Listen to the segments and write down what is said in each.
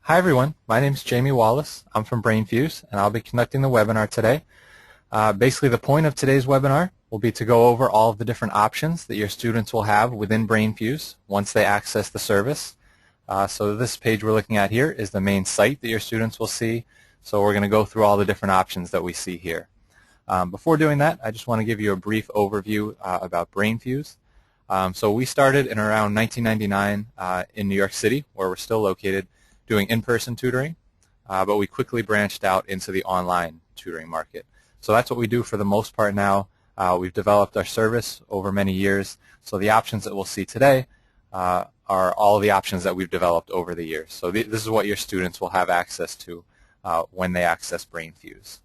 Hi everyone, my name is Jamie Wallace. I'm from Brainfuse and I'll be conducting the webinar today. Basically the point of today's webinar will be to go over all of the different options that your students will have within Brainfuse once they access the service. So this page we're looking at here is the main site that your students will see. So we're going to go through all the different options that we see here. Before doing that, I just want to give you a brief overview about Brainfuse. So we started in around 1999 in New York City, where we're still located, doing in-person tutoring, but we quickly branched out into the online tutoring market. So that's what we do for the most part now. We've developed our service over many years, so the options that we'll see today are all the options that we've developed over the years. So this is what your students will have access to when they access Brainfuse.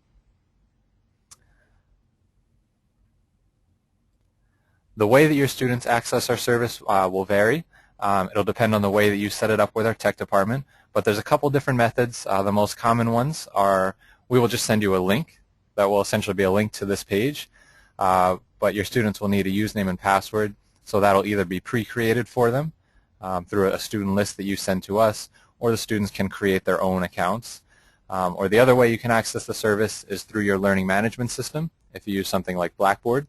The way that your students access our service will vary. It'll depend on the way that you set it up with our tech department, but there's a couple different methods. The most common ones are we will just send you a link that will essentially be a link to this page, but your students will need a username and password, so that'll either be pre-created for them through a student list that you send to us, or the students can create their own accounts. Or the other way you can access the service is through your learning management system if you use something like Blackboard.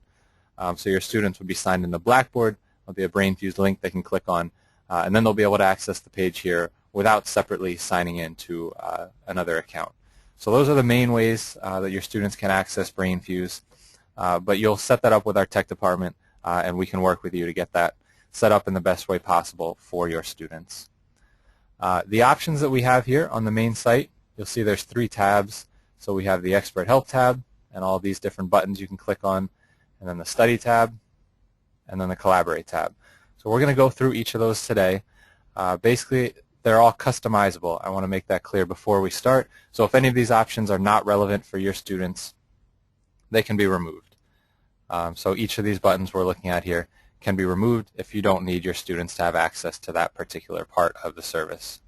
So your students would be signed into Blackboard. There'll be a Brainfuse link they can click on, and then they'll be able to access the page here without separately signing in to another account. So those are the main ways that your students can access Brainfuse, but you'll set that up with our tech department, and we can work with you to get that set up in the best way possible for your students. The options that we have here on the main site, you'll see there's 3 tabs. So we have the Expert Help tab and all these different buttons you can click on, and then the Study tab, and then the Collaborate tab. So we're going to go through each of those today. Basically, they're all customizable. I want to make that clear before we start. So if any of these options are not relevant for your students, they can be removed. So each of these buttons we're looking at here can be removed if you don't need your students to have access to that particular part of the service.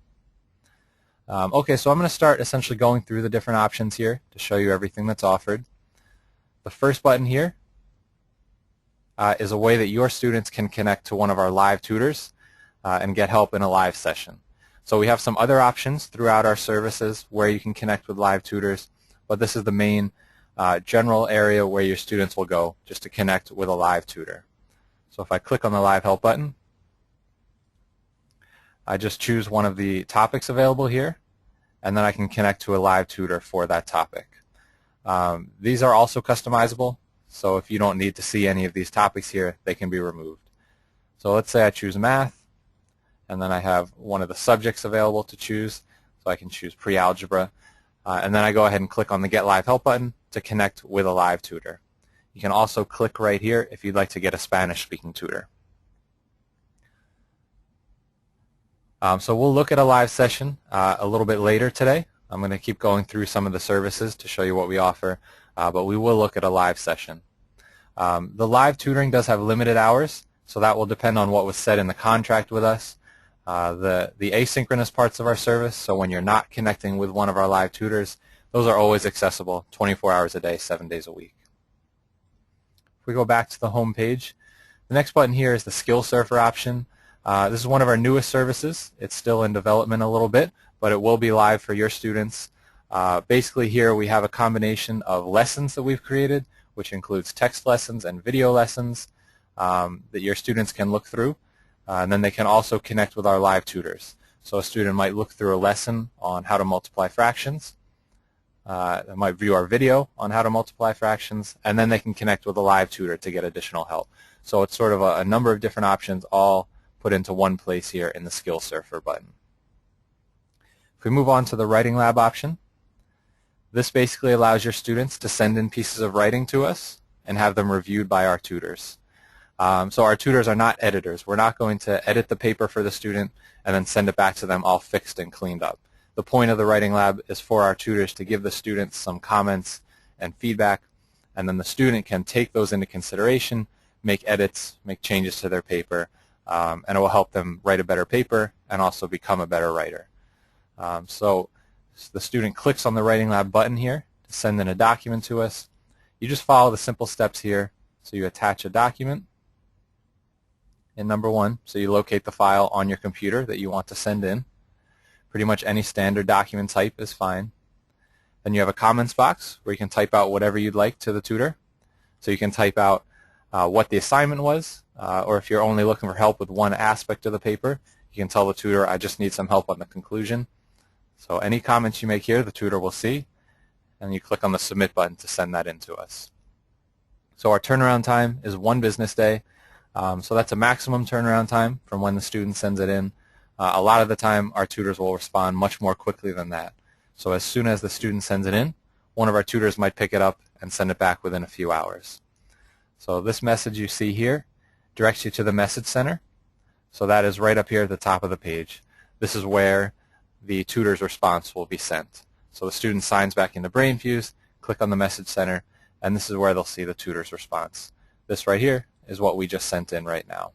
Okay, so I'm going to start essentially going through the different options here to show you everything that's offered. The first button here is a way that your students can connect to one of our live tutors and get help in a live session. So we have some other options throughout our services where you can connect with live tutors, but this is the main general area where your students will go just to connect with a live tutor. So if I click on the Live Help button, I just choose one of the topics available here, and then I can connect to a live tutor for that topic. These are also customizable. So if you don't need to see any of these topics here, they can be removed. So let's say I choose math, and then I have one of the subjects available to choose. So I can choose pre-algebra, and then I go ahead and click on the Get Live Help button to connect with a live tutor. You can also click right here if you'd like to get a Spanish-speaking tutor. So we'll look at a live session a little bit later today. I'm going to keep going through some of the services to show you what we offer. But we will look at a live session. The live tutoring does have limited hours, so that will depend on what was said in the contract with us. The asynchronous parts of our service, so when you're not connecting with one of our live tutors, those are always accessible 24 hours a day, 7 days a week. If we go back to the home page, the next button here is the Skill Surfer option. This is one of our newest services. It's still in development a little bit, but it will be live for your students. Basically here we have a combination of lessons that we've created, which includes text lessons and video lessons that your students can look through, and then they can also connect with our live tutors. So a student might look through a lesson on how to multiply fractions, they might view our video on how to multiply fractions, and then they can connect with a live tutor to get additional help. So it's sort of a number of different options all put into one place here in the Skill Surfer button. If we move on to the Writing Lab option, this basically allows your students to send in pieces of writing to us and have them reviewed by our tutors. So our tutors are not editors. We're not going to edit the paper for the student and then send it back to them all fixed and cleaned up. The point of the Writing Lab is for our tutors to give the students some comments and feedback, and then the student can take those into consideration, make edits, make changes to their paper, and it will help them write a better paper and also become a better writer. So the student clicks on the Writing Lab button here to send in a document to us. You just follow the simple steps here. So you attach a document in number 1. So you locate the file on your computer that you want to send in. Pretty much any standard document type is fine. Then you have a comments box where you can type out whatever you'd like to the tutor. So you can type out what the assignment was, or if you're only looking for help with one aspect of the paper, you can tell the tutor, I just need some help on the conclusion. So any comments you make here, the tutor will see, and you click on the Submit button to send that in to us. So our turnaround time is 1 business day. So that's a maximum turnaround time from when the student sends it in. A lot of the time, our tutors will respond much more quickly than that. So as soon as the student sends it in, one of our tutors might pick it up and send it back within a few hours. So this message you see here directs you to the message center. So that is right up here at the top of the page. This is where the tutor's response will be sent. So the student signs back into Brainfuse, click on the message center, and this is where they'll see the tutor's response. This right here is what we just sent in right now.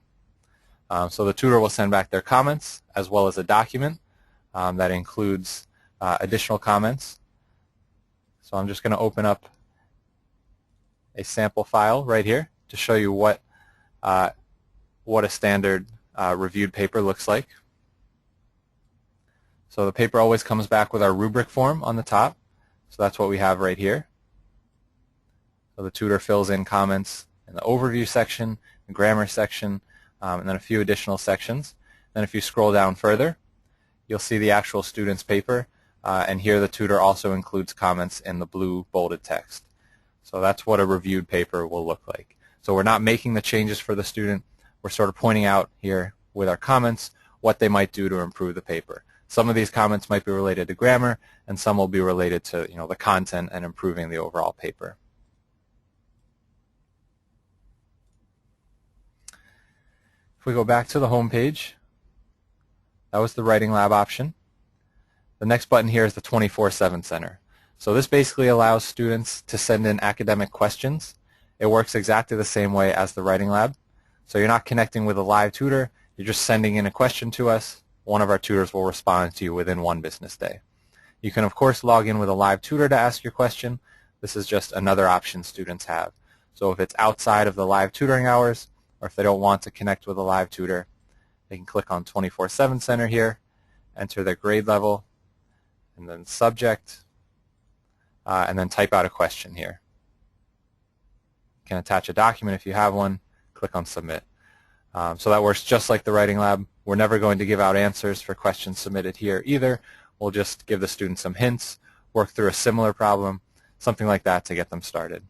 So the tutor will send back their comments as well as a document that includes additional comments. So I'm just going to open up a sample file right here to show you what a standard reviewed paper looks like. So the paper always comes back with our rubric form on the top. So that's what we have right here. So the tutor fills in comments in the overview section, the grammar section, and then a few additional sections. Then if you scroll down further, you'll see the actual student's paper, and here the tutor also includes comments in the blue bolded text. So that's what a reviewed paper will look like. So we're not making the changes for the student. We're sort of pointing out here with our comments what they might do to improve the paper. Some of these comments might be related to grammar, and some will be related to the content and improving the overall paper. If we go back to the home page, that was the Writing Lab option. The next button here is the 24/7 Center. So this basically allows students to send in academic questions. It works exactly the same way as the Writing Lab. So you're not connecting with a live tutor, you're just sending in a question to us. One of our tutors will respond to you within 1 business day. You can of course log in with a live tutor to ask your question. This is just another option students have. So if it's outside of the live tutoring hours, or if they don't want to connect with a live tutor, they can click on 24/7 Center here, enter their grade level, and then subject, and then type out a question here. You can attach a document if you have one, click on Submit. So that works just like the Writing Lab. We're never going to give out answers for questions submitted here either. We'll just give the student some hints, work through a similar problem, something like that to get them started.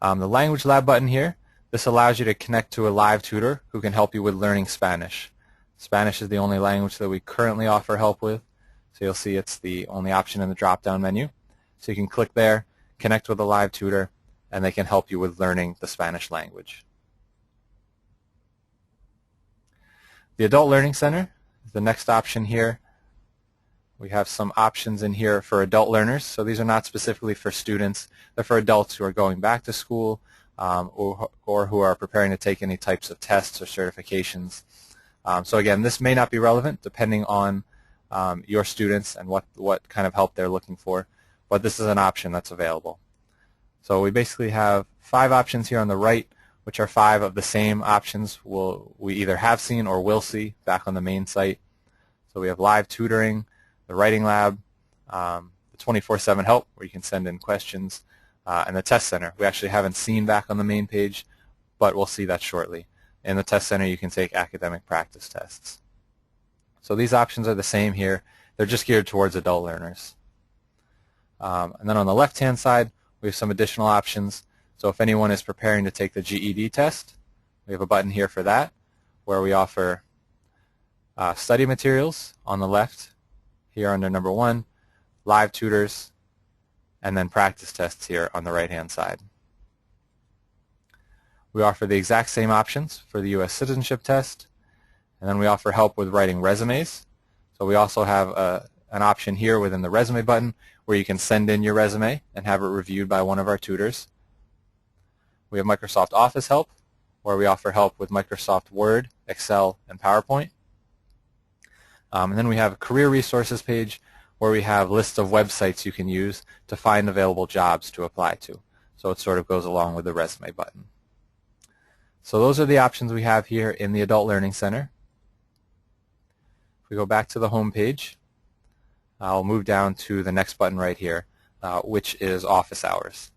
The Language Lab button here, this allows you to connect to a live tutor who can help you with learning Spanish. Spanish is the only language that we currently offer help with, so you'll see it's the only option in the drop-down menu. So you can click there, connect with a live tutor, and they can help you with learning the Spanish language. The Adult Learning Center is the next option here. We have some options in here for adult learners. So these are not specifically for students. They're for adults who are going back to school or who are preparing to take any types of tests or certifications. So again, this may not be relevant depending on your students and what kind of help they're looking for, but this is an option that's available. So we basically have 5 options here on the right, which are 5 of the same options we either have seen or will see back on the main site. So we have live tutoring, the Writing Lab, the 24/7 help where you can send in questions, and the Test Center. We actually haven't seen back on the main page, but we'll see that shortly. In the Test Center you can take academic practice tests. So these options are the same here. They're just geared towards adult learners. And then on the left-hand side we have some additional options. So if anyone is preparing to take the GED test, we have a button here for that where we offer study materials on the left here under number 1, live tutors, and then practice tests here on the right-hand side. We offer the exact same options for the U.S. citizenship test, and then we offer help with writing resumes. So we also have an option here within the resume button where you can send in your resume and have it reviewed by one of our tutors. We have Microsoft Office help, where we offer help with Microsoft Word, Excel, and PowerPoint. And then we have a career resources page where we have lists of websites you can use to find available jobs to apply to. So it sort of goes along with the resume button. So those are the options we have here in the Adult Learning Center. If we go back to the home page, I'll move down to the next button right here, which is office hours.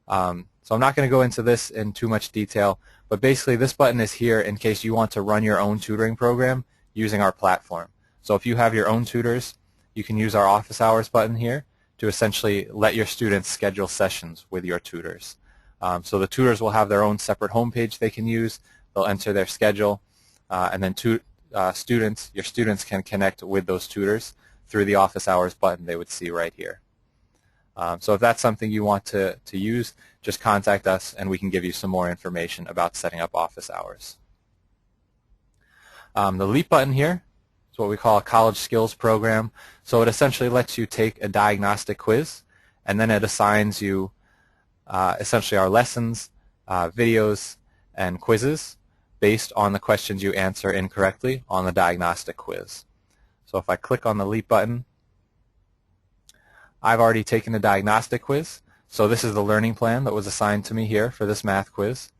So I'm not going to go into this in too much detail, but basically this button is here in case you want to run your own tutoring program using our platform. So if you have your own tutors, you can use our office hours button here to essentially let your students schedule sessions with your tutors. So the tutors will have their own separate homepage they can use. They'll enter their schedule, and then your students can connect with those tutors through the office hours button they would see right here. So if that's something you want to use, just contact us and we can give you some more information about setting up office hours. The LEAP button here is what we call a college skills program. So it essentially lets you take a diagnostic quiz, and then it assigns you essentially our lessons, videos, and quizzes based on the questions you answer incorrectly on the diagnostic quiz. So if I click on the LEAP button, I've already taken the diagnostic quiz. So this is the learning plan that was assigned to me here for this math quiz.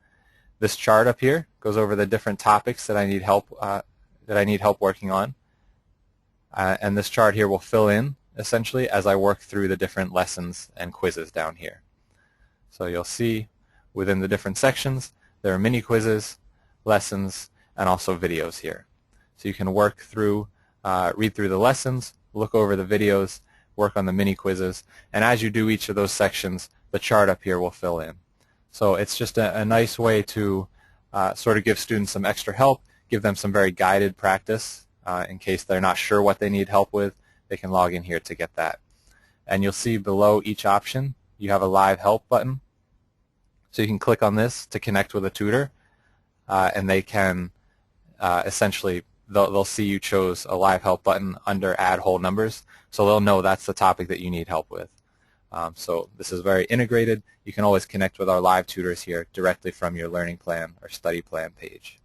This chart up here goes over the different topics that I need help working on. And this chart here will fill in essentially as I work through the different lessons and quizzes down here. So you'll see within the different sections there are mini quizzes, lessons, and also videos here. So you can work through, read through the lessons, look over the videos, work on the mini quizzes, and as you do each of those sections, the chart up here will fill in. So it's just a nice way to sort of give students some extra help, give them some very guided practice in case they're not sure what they need help with. They can log in here to get that. And you'll see below each option you have a live help button. So you can click on this to connect with a tutor, and they can essentially they'll see you chose a live help button under add whole numbers, so they'll know that's the topic that you need help with. So this is very integrated. You can always connect with our live tutors here directly from your learning plan or study plan page.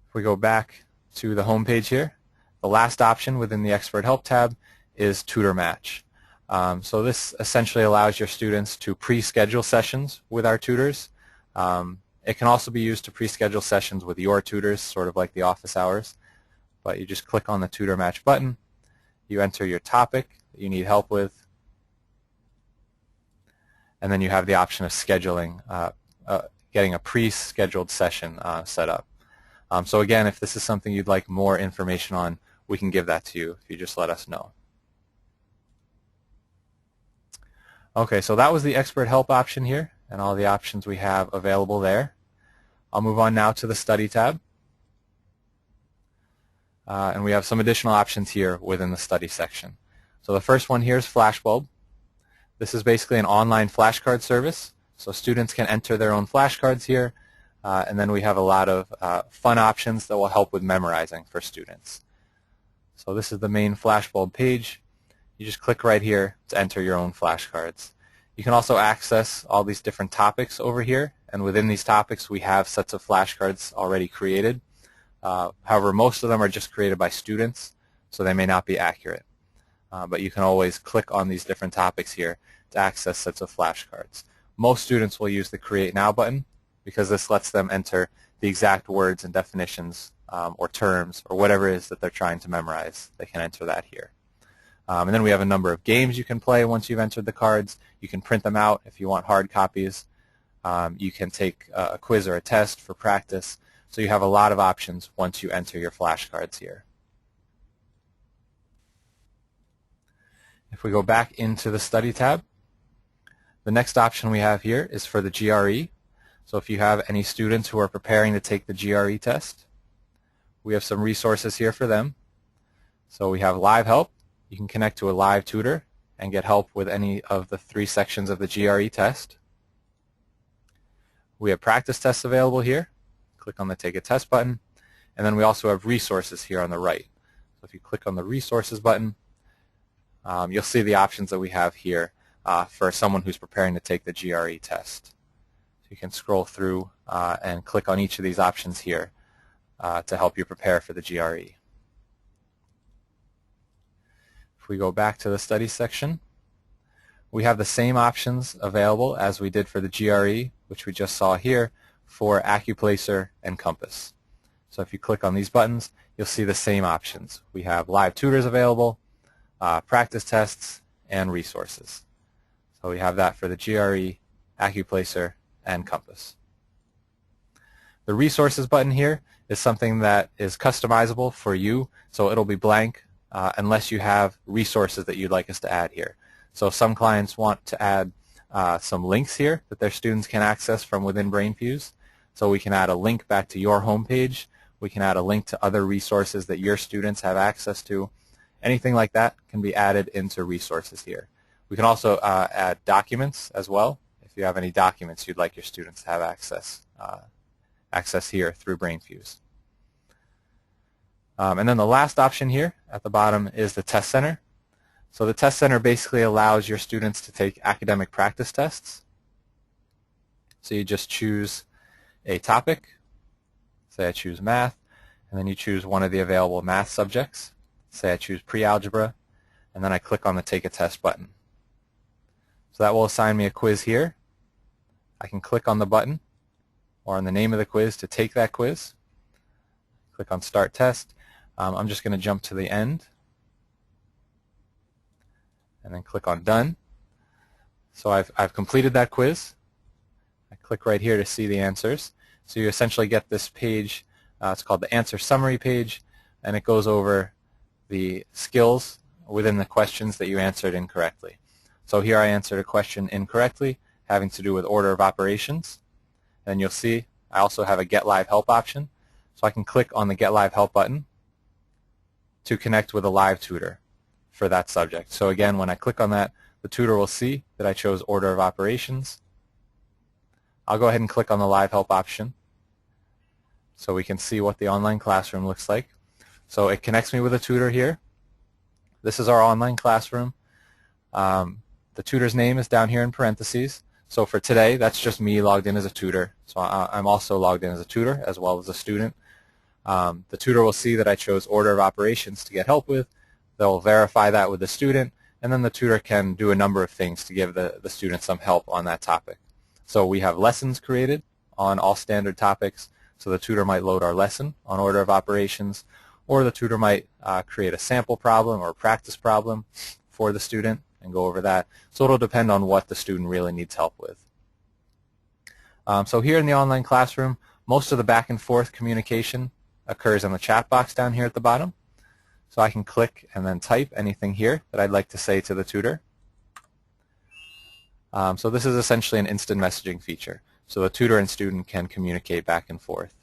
If we go back to the home page here, the last option within the Expert Help tab is Tutor Match. So this essentially allows your students to pre-schedule sessions with our tutors. It can also be used to pre-schedule sessions with your tutors, sort of like the office hours. But you just click on the Tutor Match button, you enter your topic that you need help with, and then you have the option of scheduling, getting a pre-scheduled session set up. So again, if this is something you'd like more information on, we can give that to you if you just let us know. Okay, so that was the Expert Help option here and all the options we have available there. I'll move on now to the Study tab. And we have some additional options here within the Study section. So the first one here is Flashbulb. This is basically an online flashcard service. So students can enter their own flashcards here, and then we have a lot of fun options that will help with memorizing for students. So this is the main Flashbulb page. You just click right here to enter your own flashcards. You can also access all these different topics over here, and within these topics we have sets of flashcards already created. However, most of them are just created by students, so they may not be accurate. But you can always click on these different topics here to access sets of flashcards. Most students will use the Create Now button because this lets them enter the exact words and definitions or terms or whatever it is that they're trying to memorize. They can enter that here. And then we have a number of games you can play once you've entered the cards. You can print them out if you want hard copies. You can take a quiz or a test for practice. So you have a lot of options once you enter your flashcards here. If we go back into the Study tab, the next option we have here is for the GRE. So if you have any students who are preparing to take the GRE test, we have some resources here for them. So we have live help. You can connect to a live tutor and get help with any of the 3 sections of the GRE test. We have practice tests available here. Click on the Take a Test button. And then we also have resources here on the right. So if you click on the Resources button, you'll see the options that we have here for someone who's preparing to take the GRE test. So you can scroll through and click on each of these options here to help you prepare for the GRE. If we go back to the Study section, we have the same options available as we did for the GRE, which we just saw here, for Accuplacer and Compass. So if you click on these buttons, you'll see the same options. We have live tutors available, practice tests, and resources. So we have that for the GRE, AccuPlacer, and Compass. The resources button here is something that is customizable for you, so it'll be blank unless you have resources that you'd like us to add here. So some clients want to add some links here that their students can access from within Brainfuse. So we can add a link back to your homepage. We can add a link to other resources that your students have access to. Anything like that can be added into resources here. We can also add documents as well, if you have any documents you'd like your students to have access here through Brainfuse. And then the last option here at the bottom is the Test Center. So the Test Center basically allows your students to take academic practice tests. So you just choose a topic. Say I choose math, and then you choose one of the available math subjects. Say I choose pre-algebra, and then I click on the Take a Test button. So that will assign me a quiz here. I can click on the button or on the name of the quiz to take that quiz. Click on Start Test. I'm just going to jump to the end and then click on Done. So I've completed that quiz. I click right here to see the answers. So you essentially get this page, it's called the answer summary page, and it goes over the skills within the questions that you answered incorrectly. So here I answered a question incorrectly having to do with order of operations. And you'll see I also have a Get Live Help option. So I can click on the Get Live Help button to connect with a live tutor for that subject. So again, when I click on that, the tutor will see that I chose order of operations. I'll go ahead and click on the Live Help option so we can see what the online classroom looks like. So it connects me with a tutor here. This is our online classroom. The tutor's name is down here in parentheses. So for today, that's just me logged in as a tutor. So I'm also logged in as a tutor as well as a student. The tutor will see that I chose order of operations to get help with. They'll verify that with the student, and then the tutor can do a number of things to give the student some help on that topic. So we have lessons created on all standard topics. So the tutor might load our lesson on order of operations, or the tutor might create a sample problem or a practice problem for the student and go over that. So it'll depend on what the student really needs help with. So here in the online classroom, most of the back and forth communication occurs in the chat box down here at the bottom. So I can click and then type anything here that I'd like to say to the tutor. So this is essentially an instant messaging feature. So the tutor and student can communicate back and forth.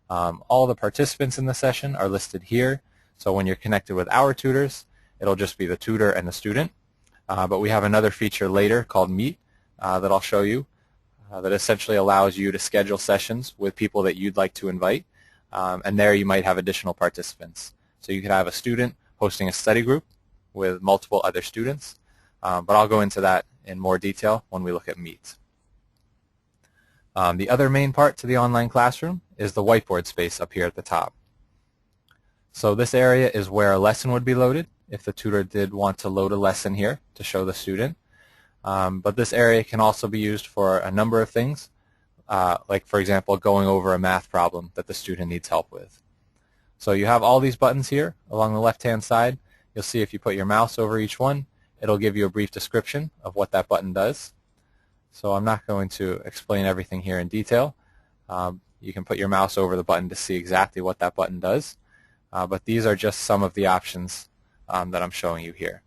All the participants in the session are listed here. So when you're connected with our tutors, it'll just be the tutor and the student. But we have another feature later called Meet that I'll show you that essentially allows you to schedule sessions with people that you'd like to invite. And there you might have additional participants. So you could have a student hosting a study group with multiple other students. But I'll go into that in more detail when we look at Meet. The other main part to the online classroom is the whiteboard space up here at the top. So this area is where a lesson would be loaded if the tutor did want to load a lesson here to show the student. But this area can also be used for a number of things, like for example going over a math problem that the student needs help with. So you have all these buttons here along the left-hand side. You'll see if you put your mouse over each one, it'll give you a brief description of what that button does. So I'm not going to explain everything here in detail. You can put your mouse over the button to see exactly what that button does. But these are just some of the options that I'm showing you here.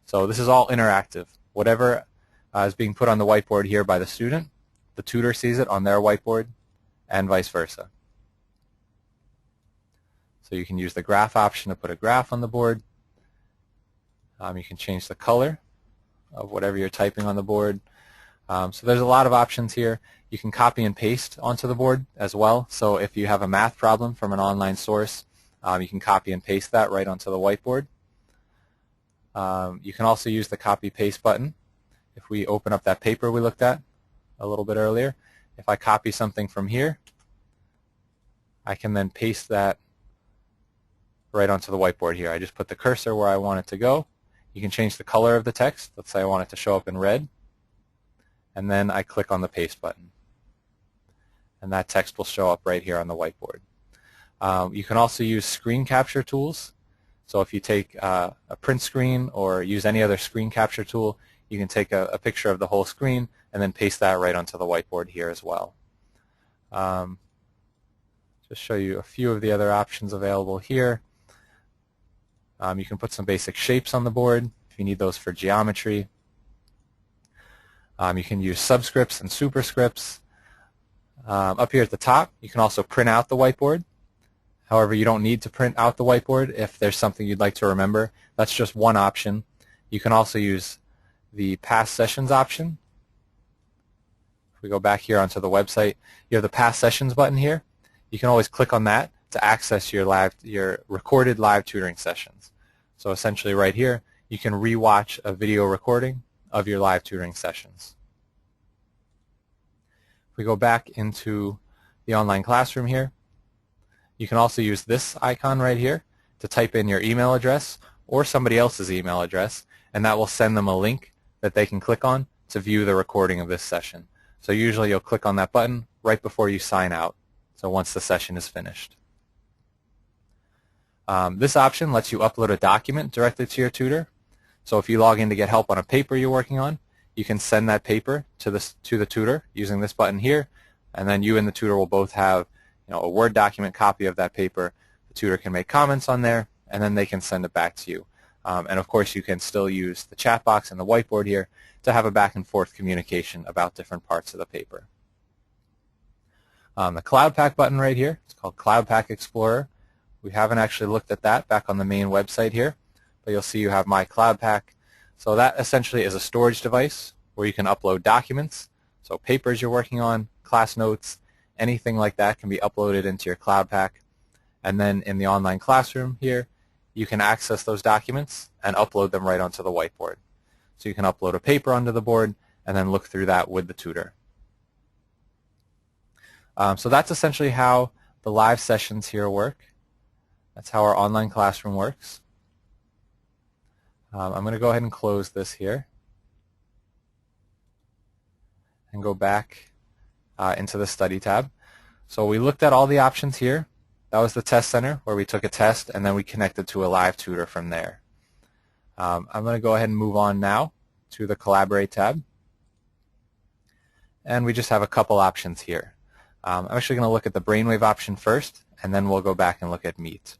So this is all interactive. Whatever is being put on the whiteboard here by the student, the tutor sees it on their whiteboard, and vice versa. So you can use the graph option to put a graph on the board. You can change the color of whatever you're typing on the board. So there's a lot of options here. You can copy and paste onto the board as well. So if you have a math problem from an online source, you can copy and paste that right onto the whiteboard. You can also use the copy-paste button. If we open up that paper we looked at a little bit earlier, if I copy something from here, I can then paste that right onto the whiteboard here. I just put the cursor where I want it to go. You can change the color of the text. Let's say I want it to show up in red. And then I click on the paste button. And that text will show up right here on the whiteboard. You can also use screen capture tools. So if you take a print screen or use any other screen capture tool, you can take a picture of the whole screen and then paste that right onto the whiteboard here as well. Just show you a few of the other options available here. You can put some basic shapes on the board if you need those for geometry. You can use subscripts and superscripts. Up here at the top, you can also print out the whiteboard. However, you don't need to print out the whiteboard if there's something you'd like to remember. That's just one option. You can also use the past sessions option. If we go back here onto the website, you have the past sessions button here. You can always click on that to access your recorded live tutoring sessions. So essentially right here, you can re-watch a video recording of your live tutoring sessions. If we go back into the online classroom here, you can also use this icon right here to type in your email address or somebody else's email address, and that will send them a link that they can click on to view the recording of this session. So usually you'll click on that button right before you sign out, so once the session is finished. This option lets you upload a document directly to your tutor. So if you log in to get help on a paper you're working on, you can send that paper to the tutor using this button here, and then you and the tutor will both have a Word document copy of that paper. The tutor can make comments on there, and then they can send it back to you. And of course, you can still use the chat box and the whiteboard here to have a back and forth communication about different parts of the paper. The Cloud Pack button right here, it's called Cloud Pack Explorer. We haven't actually looked at that back on the main website here, but you'll see you have My Cloud Pack. So that essentially is a storage device where you can upload documents, so papers you're working on, class notes, anything like that can be uploaded into your Cloud Pack. And then in the online classroom here, you can access those documents and upload them right onto the whiteboard. So you can upload a paper onto the board and then look through that with the tutor. So that's essentially how the live sessions here work. That's how our online classroom works. I'm going to go ahead and close this here and go back into the study tab. So we looked at all the options here. That was the test center where we took a test and then we connected to a live tutor from there. I'm going to go ahead and move on now to the Collaborate tab. And we just have a couple options here. I'm actually going to look at the Brainwave option first, and then we'll go back and look at Meet.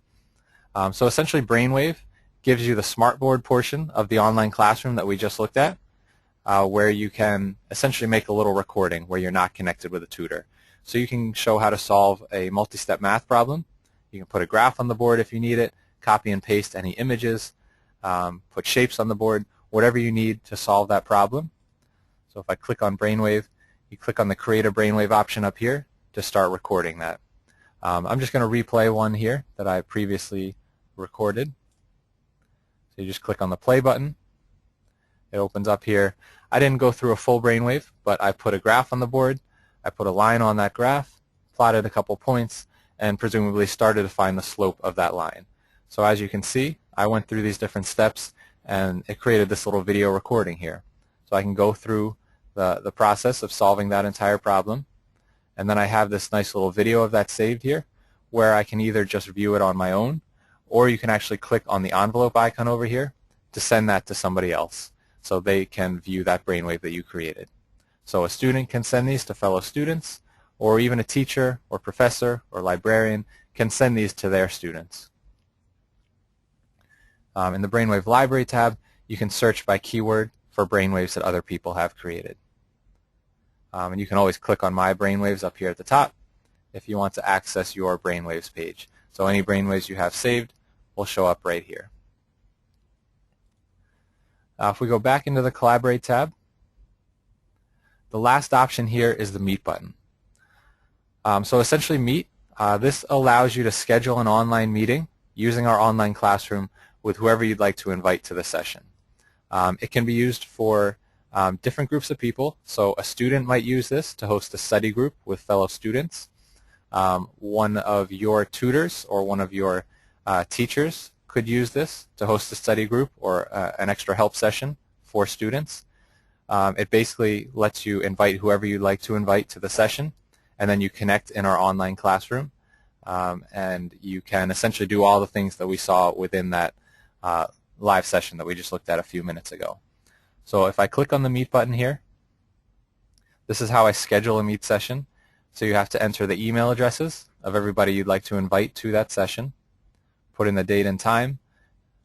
So essentially Brainwave gives you the smartboard portion of the online classroom that we just looked at, where you can essentially make a little recording where you're not connected with a tutor. So you can show how to solve a multi-step math problem. You can put a graph on the board if you need it, copy and paste any images, put shapes on the board, whatever you need to solve that problem. So if I click on Brainwave, you click on the Create a Brainwave option up here to start recording that. I'm just going to replay one here that I previously recorded. So you just click on the play button. It opens up here. I didn't go through a full Brainwave, but I put a graph on the board. I put a line on that graph, plotted a couple points, and presumably started to find the slope of that line. So as you can see, I went through these different steps, and it created this little video recording here. So I can go through the process of solving that entire problem, and then I have this nice little video of that saved here, where I can either just view it on my own, or you can actually click on the envelope icon over here to send that to somebody else, so they can view that Brainwave that you created. So a student can send these to fellow students, or even a teacher or professor or librarian can send these to their students. In the Brainwave Library tab, you can search by keyword for brainwaves that other people have created. And you can always click on My Brainwaves up here at the top if you want to access your Brainwaves page. So any brainwaves you have saved will show up right here. If we go back into the Collaborate tab, the last option here is the Meet button. So essentially Meet, this allows you to schedule an online meeting using our online classroom with whoever you'd like to invite to the session. It can be used for different groups of people. So a student might use this to host a study group with fellow students. One of your tutors or one of your teachers could use this to host a study group or an extra help session for students. It basically lets you invite whoever you'd like to invite to the session, and then you connect in our online classroom. and you can essentially do all the things that we saw within that live session that we just looked at a few minutes ago. So if I click on the Meet button here, this is how I schedule a Meet session. So you have to enter the email addresses of everybody you'd like to invite to that session, put in the date and time,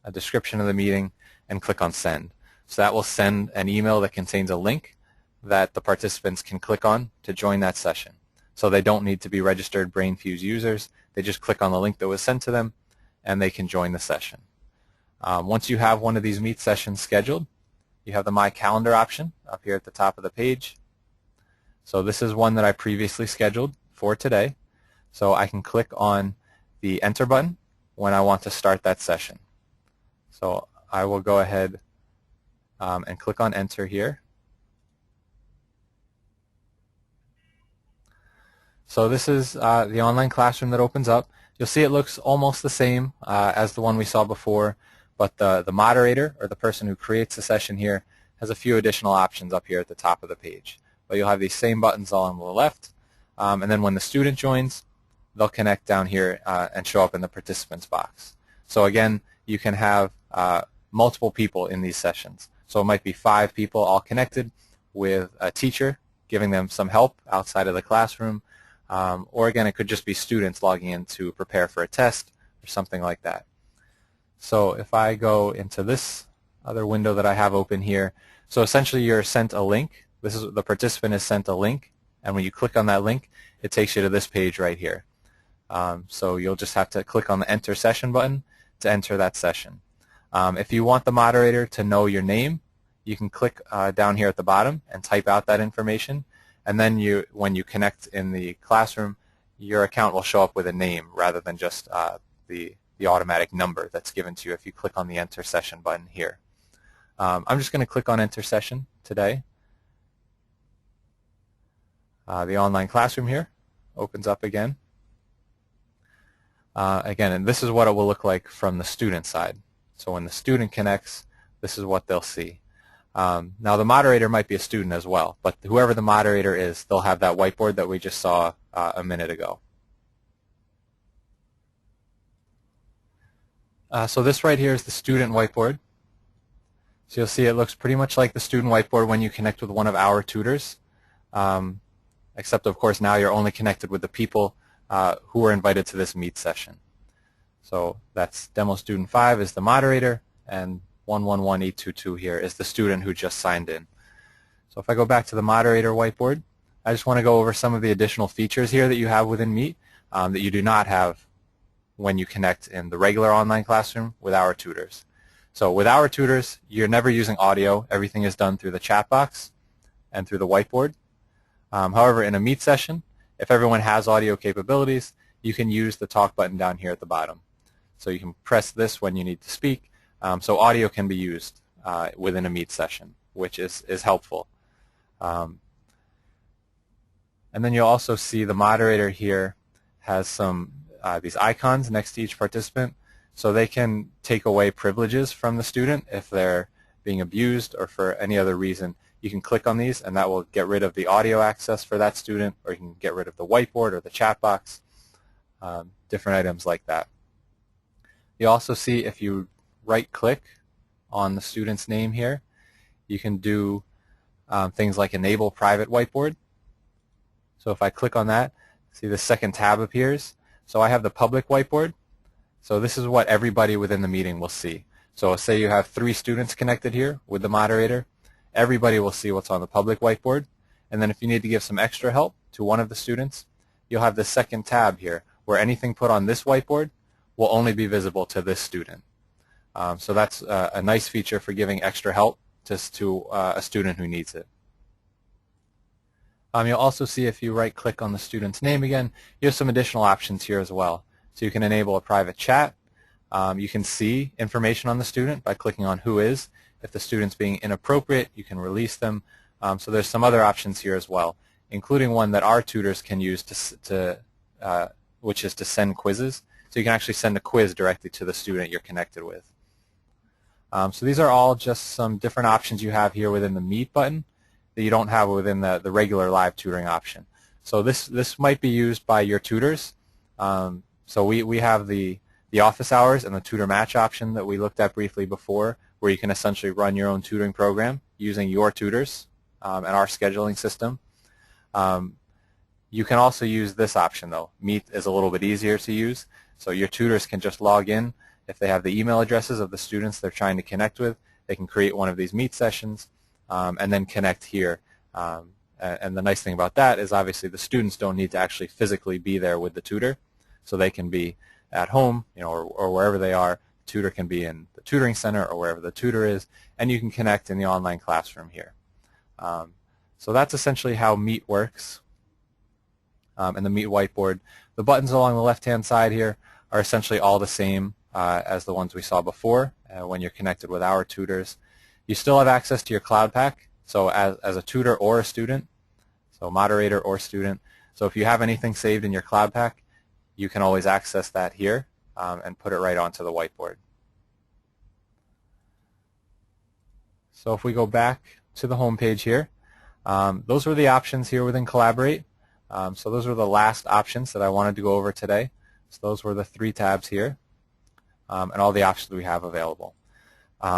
a description of the meeting, and click on Send. So that will send an email that contains a link that the participants can click on to join that session. So they don't need to be registered Brainfuse users. They just click on the link that was sent to them, and they can join the session. Once you have one of these Meet sessions scheduled, you have the My Calendar option up here at the top of the page. So this is one that I previously scheduled for today. So I can click on the Enter button when I want to start that session. So I will go ahead and click on Enter here. So this is the online classroom that opens up. You'll see it looks almost the same as the one we saw before, but the moderator, or the person who creates the session here, has a few additional options up here at the top of the page. But you'll have these same buttons all on the left, and then when the student joins, they'll connect down here and show up in the participants box. So again, you can have multiple people in these sessions. So it might be 5 people all connected with a teacher giving them some help outside of the classroom, or again, it could just be students logging in to prepare for a test or something like that. So if I go into this other window that I have open here, so essentially you're sent a link. This is the participant is sent a link, and when you click on that link, it takes you to this page right here. So you'll just have to click on the Enter Session button to enter that session. If you want the moderator to know your name, you can click down here at the bottom and type out that information, and then when you connect in the classroom, your account will show up with a name rather than just the automatic number that's given to you if you click on the Enter Session button here. I'm just going to click on Enter Session today. The online classroom here opens up again. And this is what it will look like from the student side. So when the student connects, this is what they'll see. Now the moderator might be a student as well, but whoever the moderator is, they'll have that whiteboard that we just saw a minute ago. So this right here is the student whiteboard. So you'll see it looks pretty much like the student whiteboard when you connect with one of our tutors, except of course now you're only connected with the people who are invited to this Meet session. So that's Demo Student 5 is the moderator, and 111822 here is the student who just signed in. So if I go back to the moderator whiteboard, I just want to go over some of the additional features here that you have within Meet that you do not have when you connect in the regular online classroom with our tutors. So with our tutors, you're never using audio. Everything is done through the chat box and through the whiteboard. However, in a Meet session, if everyone has audio capabilities, you can use the talk button down here at the bottom. So you can press this when you need to speak. So audio can be used within a Meet session, which is helpful. And then you'll also see the moderator here has some these icons next to each participant, so they can take away privileges from the student if they're being abused or for any other reason. You can click on these, and that will get rid of the audio access for that student, or you can get rid of the whiteboard or the chat box, different items like that. You also see if you right-click on the student's name here, you can do things like Enable Private Whiteboard. So if I click on that, see the second tab appears. So I have the public whiteboard. So this is what everybody within the meeting will see. So say you have 3 students connected here with the moderator. Everybody will see what's on the public whiteboard. And then if you need to give some extra help to one of the students, you'll have the second tab here where anything put on this whiteboard will only be visible to this student. So that's a nice feature for giving extra help to a student who needs it. You'll also see if you right-click on the student's name again, you have some additional options here as well. So you can enable a private chat. You can see information on the student by clicking on Who Is. If the student's being inappropriate, you can release them. So there's some other options here as well, including one that our tutors can use which is to send quizzes. So you can actually send a quiz directly to the student you're connected with. So these are all just some different options you have here within the Meet button that you don't have within the regular live tutoring option. So this might be used by your tutors So we have the office hours and the tutor match option that we looked at briefly before, where you can essentially run your own tutoring program using your tutors and our scheduling system. You can also use this option though. Meet is a little bit easier to use, so your tutors can just log in. If they have the email addresses of the students they're trying to connect with, they can create one of these Meet sessions and then connect here. And the nice thing about that is obviously the students don't need to actually physically be there with the tutor, so they can be at home, or wherever they are. The tutor can be in the tutoring center or wherever the tutor is, and you can connect in the online classroom here. So that's essentially how Meet works. And the Meet whiteboard. The buttons along the left-hand side here are essentially all the same as the ones we saw before when you're connected with our tutors. You still have access to your Cloud Pack, so as a tutor or a student, so moderator or student. So if you have anything saved in your Cloud Pack, you can always access that here and put it right onto the whiteboard. So if we go back to the home page here, those were the options here within Collaborate. So those were the last options that I wanted to go over today. So those were the 3 tabs here and all the options we have available.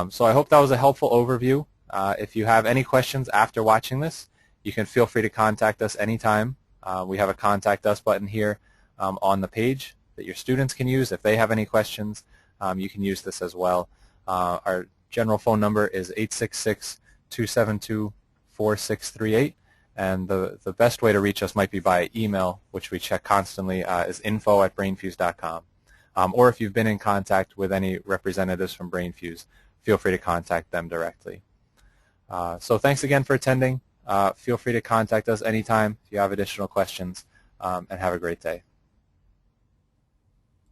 So I hope that was a helpful overview. If you have any questions after watching this, you can feel free to contact us anytime. We have a Contact Us button here on the page that your students can use. If they have any questions, you can use this as well. Our general phone number is 866-272-4638. And the best way to reach us might be by email, which we check constantly, is info@brainfuse.com. Or if you've been in contact with any representatives from Brainfuse, feel free to contact them directly. So thanks again for attending. Feel free to contact us anytime if you have additional questions, and have a great day.